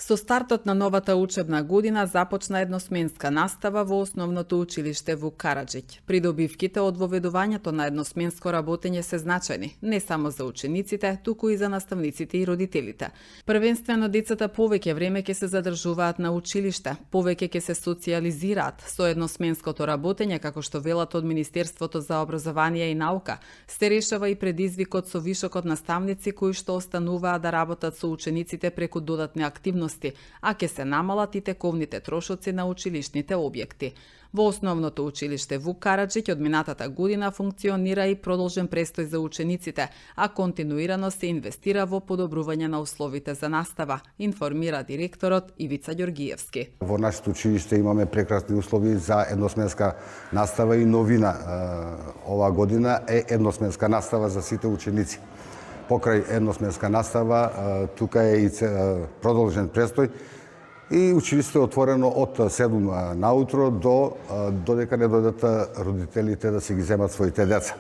Со стартот на новата учебна година започна едносменска настава во основното училиште Вук Караџиќ. Придобивките од воведувањето на едносменско работење се значајни, не само за учениците, туку и за наставниците и родителите. Првенствено децата повеќе време ќе се задржуваат на училиште, повеќе ќе се социјализираат со едносменското работење, како што велат од Министерството за образование и наука. Се решава и предизвикот со вишокот наставници кои што остануваат да работат со учениците преку додатни активности, а ќе се намалат и тековните трошоци на училишните објекти. Во основното училиште Вук Караџиќ од минатата година функционира и продолжен престој за учениците, а континуирано се инвестира во подобрување на условите за настава, информира директорот Ивица Ѓоргиевски. Во нашето училиште имаме прекрасни услови за едносменска настава и новина оваа година е едносменска настава за сите ученици. Покрај едносменска настава, тука е и продолжен престој и училиштето е отворено од 7 наутро додека не дојдат родителите да се ги земат своите деца.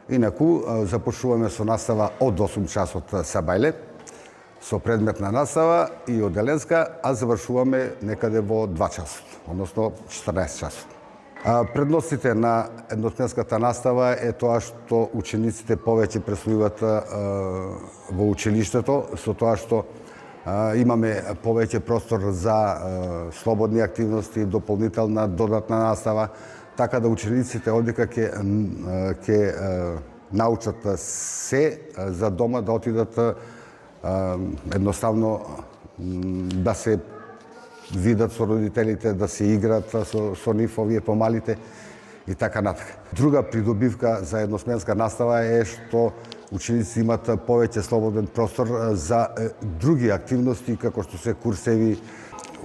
Инаку започнуваме со настава од 8 часот сабајле, со предметна настава и оделенска, а завршуваме некаде во 2 часот, односно 14 часот. Предностите на едносменската настава е тоа што учениците повеќе престојуваат во училиштето, со тоа што имаме повеќе простор за слободни активности, дополнителна додатна настава, така да учениците одека ќе научат се за дома да отидат едноставно да се видат со родителите, да се играат со нив овие помалите и така натака. Друга придобивка за едносменска настава е што ученици имат повеќе слободен простор за други активности, како што се курсеви,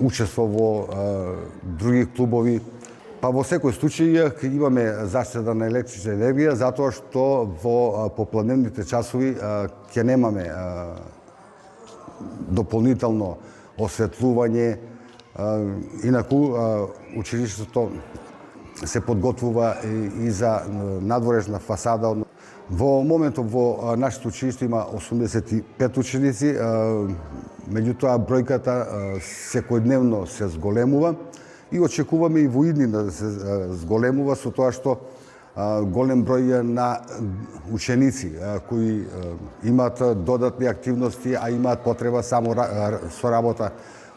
учество во други клубови. Па во секој случај имаме заштеда на електрична енергија, затоа што во попладневните часови ќе немаме дополнително осветлување. Инаку училиштето се подготвува и за надворешна фасада. Во моментот во нашето училиште има 85 ученици, меѓутоа бројката секојдневно се зголемува и очекуваме и во иднина да се зголемува со тоа што голем број на ученици кои имаат додатни активности, а имаат потреба само со работа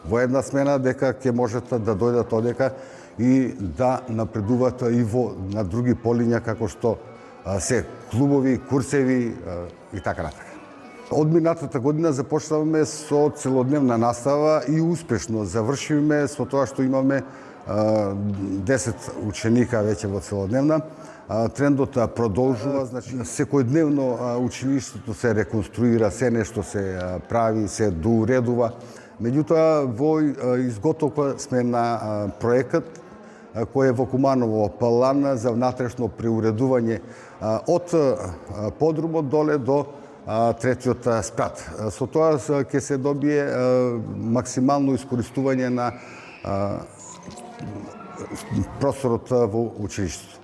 во една смена, дека ќе можат да дојдат одека и да напредуваат и на други полиња, како што се клубови, курсеви и така натака. Од минатата година започнаваме со целодневна настава и успешно завршивме со тоа што имаме 10 ученика веќе во целодневна. Трендот продолжува, значи секојдневно училиштето се реконструира, се нешто се прави, се доуредува. Меѓутоа, во изготовка сме на проекат кој е во Куманово план за внатрешно преуредување од подрумот доле до третиот спрат. Со тоа ќе се добие максимално искористување на просторот во училиштето.